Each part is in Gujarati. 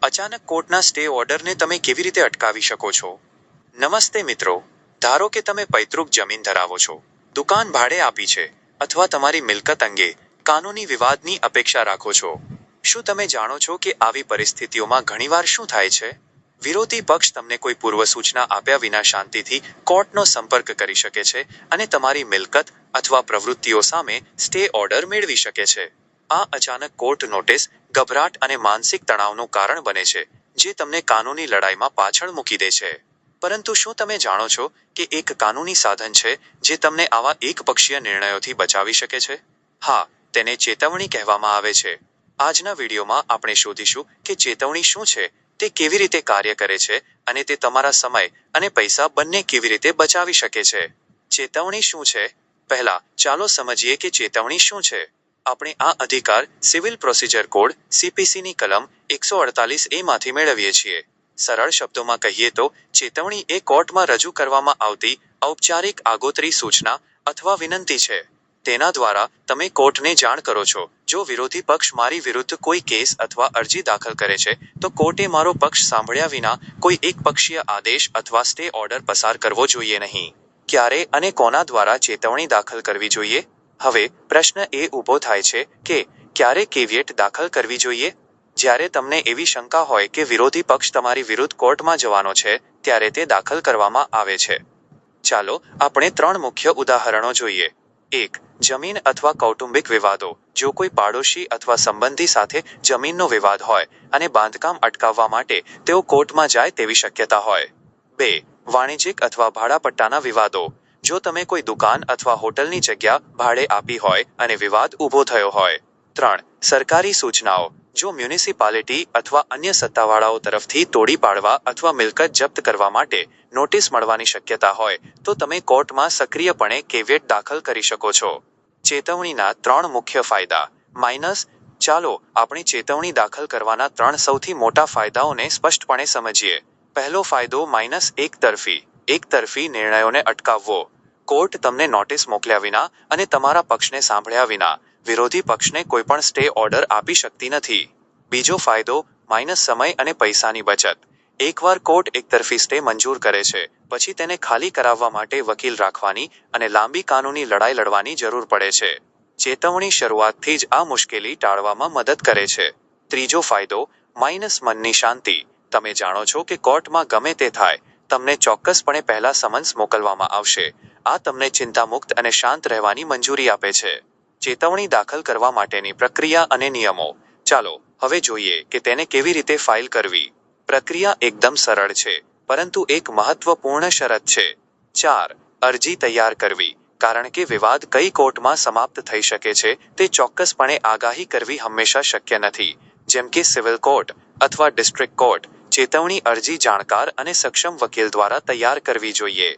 અચાનક કોર્ટના સ્ટે ઓર્ડરને તમે કેવી રીતે અટકાવી શકો છો? નમસ્તે મિત્રો, ધારો કે તમે પૈતૃક જમીન ધરાવો છો, દુકાન ભાડે આપી છે, અથવા તમારી મિલકત અંગે કાનૂની વિવાદની અપેક્ષા રાખો છો. શું તમે જાણો છો કે આવી પરિસ્થિતિઓમાં ઘણીવાર શું થાય છે? વિરોધી પક્ષ તમને કોઈ પૂર્વ સૂચના આપ્યા વિના શાંતિથી કોર્ટનો સંપર્ક કરી શકે છે અને તમારી મિલકત અથવા પ્રવૃત્તિઓ સામે સ્ટે ઓર્ડર મેળવી શકે છે. આ અચાનક કોર્ટ નોટિસ ગભરાટ અને માનસિક તણાવનું કારણ બને છે, જે તમને કાનૂની લડાઈમાં પાછળ મૂકી દે છે. પરંતુ શું તમે જાણો છો કે એક કાનૂની સાધન છે જે તમને આવા એકપક્ષીય નિર્ણયોથી બચાવી શકે છે? હા, તેને ચેતવણી કહેવામાં આવે છે. આજના વિડીયોમાં આપણે શોધીશું કે ચેતવણી શું છે, તે કેવી રીતે કાર્ય કરે છે અને તે તમારા સમય અને પૈસા બંને કેવી રીતે બચાવી શકે છે. ચેતવણી શું છે? પહેલા, ચાલો સમજીએ કે ચેતવણી શું છે. આપણે આ અધિકાર સિવિલ પ્રોસિજર કોડ (સીપીસી)ની કલમ 148A માંથી મેળવીએ છીએ. સરળ શબ્દોમાં કહીએ તો, ચેતવણી એ કોર્ટમાં રજૂ કરવામાં આવતી ઔપચારિક આગોતરી સૂચના અથવા વિનંતી છે. તેના દ્વારા તમે કોર્ટને જાણ કરો છો, જો વિરોધી પક્ષ મારી વિરુદ્ધ કોઈ કેસ અથવા અરજી દાખલ કરે છે, તો કોર્ટે મારો પક્ષ સાંભળ્યા વિના કોઈ એકપક્ષીય આદેશ અથવા સ્ટે ઓર્ડર પસાર કરવો જોઈએ નહીં. ક્યારે અને કોના દ્વારા ચેતવણી દાખલ કરવી જોઈએ? હવે, પ્રશ્ન એ ઊભો થાય છે કે ક્યારે કેવિયેટ દાખલ કરવી જોઈએ? જ્યારે તમને એવી શંકા હોય કે વિરોધી પક્ષ તમારી વિરુદ્ધ કોર્ટમાં જવાનો છે, ત્યારે તે દાખલ કરવામાં આવે છે. ચાલો આપણે 3 મુખ્ય ઉદાહરણો જોઈએ. 1. જમીન અથવા કૌટુંબિક વિવાદો. જો કોઈ પાડોશી અથવા સંબંધી સાથે જમીનનો વિવાદ હોય અને બાંધકામ અટકાવવા માટે તેઓ કોર્ટમાં જાય તેવી શક્યતા હોય. 2. વાણિજ્યિક અથવા ભાડાપટ્ટાના વિવાદો. જો તમે કોઈ દુકાન અથવા હોટલની જગ્યા ભાડે આપી હોય અને વિવાદ ઊભો થયો હોય. 3. સરકારી સૂચનાઓ. જો મ્યુનિસિપાલિટી અથવા અન્ય સત્તાવાળાઓ તરફથી તોડી પાડવા અથવા મિલકત જપ્ત કરવા માટે નોટિસ મળવાની શક્યતા હોય, તો તમે કોર્ટમાં સક્રિયપણે કેવિયેટ દાખલ કરી શકો છો. ચેતવણીના 3 મુખ્ય ફાયદા. માઇનસ. ચાલો આપણે ચેતવણી દાખલ કરવાના 3 સૌથી મોટા ફાયદાઓને સ્પષ્ટપણે સમજીએ. પહેલો ફાયદો એકતરફી. એકતરફી નિર્ણયોને અટકાવવો. કોર્ટ તમને નોટિસ મોકલ્યા વિના અને તમારા પક્ષને સાંભળ્યા વિના વિરોધી પક્ષને કોઈપણ સ્ટે ઓર્ડર આપી શકતી નથી. બીજો ફાયદો સમય અને પૈસાની બચત. એકવાર કોર્ટ એકતરફી સ્ટે મંજૂર કરે છે, પછી તેને ખાલી કરાવવા માટે વકીલ રાખવાની અને લાંબી કાનૂની લડાઈ લડવાની જરૂર પડે છે. ચેતવણી શરૂઆતથી જ આ મુશ્કેલી ટાળવામાં મદદ કરે છે. ત્રીજો ફાયદો મનની શાંતિ. તમે જાણો છો કે કોર્ટમાં ગમે તે થાય, તમને ચોક્કસપણે પહેલા સમન્સ મોકલવામાં આવશે. આ તમને ચિંતામુક્ત અને શાંત રહેવાની મંજૂરી આપે છે. ચેતવણી દાખલ કરવા માટેની પ્રક્રિયા અને નિયમો. ચાલો હવે જોઈએ કે તેને કેવી રીતે ફાઇલ કરવી. પ્રક્રિયા એકદમ સરળ છે, પરંતુ એક મહત્વપૂર્ણ શરત છે. 4. અરજી તૈયાર કરવી. કારણ કે વિવાદ કઈ કોર્ટમાં સમાપ્ત થઈ શકે છે તે ચોક્કસપણે આગાહી કરવી હંમેશા શક્ય નથી, જેમ કે સિવિલ કોર્ટ અથવા ડિસ્ટ્રિક્ટ કોર્ટ. ચેતવણી અરજી જાણકાર અને સક્ષમ વકીલ દ્વારા તૈયાર કરવી જોઈએ.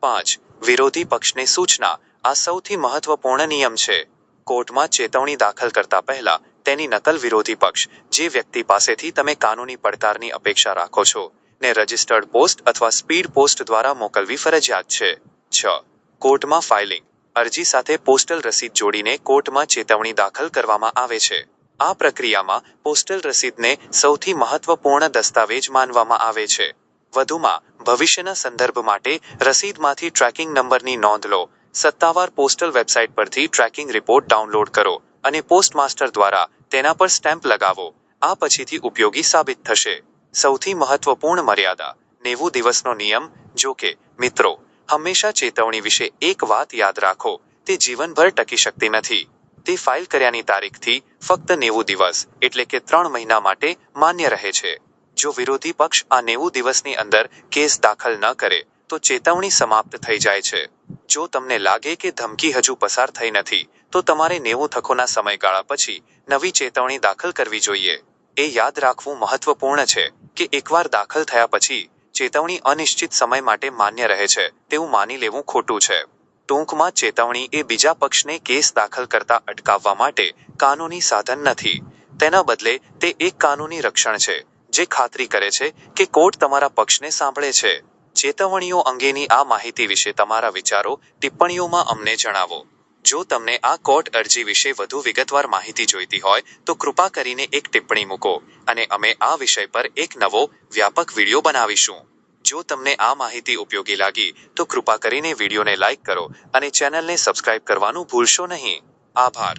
5. વિરોધી પક્ષને સૂચના. આ સૌથી મહત્વપૂર્ણ નિયમ છે. કોર્ટમાં ચેતવણી દાખલ કરતા પહેલા તેની નકલ વિરોધી પક્ષ, જે વ્યક્તિ પાસેથી તમે કાનૂની પડકારની અપેક્ષા રાખો છો, ને રજિસ્ટર્ડ પોસ્ટ અથવા સ્પીડ પોસ્ટ દ્વારા મોકલવી ફરજિયાત છે. 6. કોર્ટમાં ફાઇલિંગ. અરજી સાથે પોસ્ટલ રસીદ જોડીને કોર્ટમાં ચેતવણી દાખલ કરવામાં આવે છે. આ પ્રક્રિયામાં પોસ્ટલ રસીદને સૌથી મહત્વપૂર્ણ દસ્તાવેજ માનવામાં આવે છે. વધુમાં, ભવિષ્યના સંદર્ભ માટે રસીદમાંથી ટ્રેકિંગ નંબરની નોંધ લો. સત્તાવાર પોસ્ટલ વેબસાઇટ પરથી ટ્રેકિંગ રિપોર્ટ ડાઉનલોડ કરો અને પોસ્ટમાસ્ટર દ્વારા તેના પર સ્ટેમ્પ લગાવો. આ પછીથી ઉપયોગી સાબિત થશે. સૌથી મહત્વપૂર્ણ મર્યાદા 90 દિવસનો નિયમ. જો કે, મિત્રો, હંમેશા ચેતવણી વિશે એક વાત યાદ રાખો, તે જીવનભર ટકી શકતી નથી. તે ફાઇલ કર્યાની તારીખથી ફક્ત 90 દિવસ, એટલે કે 3 મહિના માટે માન્ય રહે છે. જો વિરોધી પક્ષ આ 90 દિવસની અંદર કેસ દાખલ ન કરે, તો ચેતવણી સમાપ્ત થઈ જાય છે. જો તમને લાગે કે ધમકી હજુ પસાર થઈ નથી, તો તમારે 90 થકોના સમયગાળા પછી નવી ચેતવણી દાખલ કરવી જોઈએ. એ યાદ રાખવું મહત્વપૂર્ણ છે કે એકવાર દાખલ થયા પછી ચેતવણી અનિશ્ચિત સમય માટે માન્ય રહે છે તેવું માની લેવું ખોટું છે. ટૂંકમાં, ચેતવણી એ બીજા પક્ષને કેસ દાખલ કરતા અટકાવવા માટે કાનૂની સાધન નથી. તેના બદલે તે એક કાનૂની રક્ષણ છે, જે ખાતરી કરે છે કે કોર્ટ તમારા પક્ષને સાંભળે છે. ચેતવણીઓ અંગેની આ માહિતી વિશે તમારા વિચારો ટિપ્પણીઓમાં અમને જણાવો. જો તમને આ કોર્ટ અરજી વિશે વધુ વિગતવાર માહિતી જોઈતી હોય તો કૃપા કરીને એક ટિપ્પણી મૂકો અને અમે આ વિષય પર એક નવો વ્યાપક વિડિયો બનાવીશું. જો તમને આ માહિતી ઉપયોગી લાગી તો કૃપા કરીને વિડિયોને લાઇક કરો અને ચેનલને સબસ્ક્રાઇબ કરવાનું ભૂલશો નહીં. આભાર.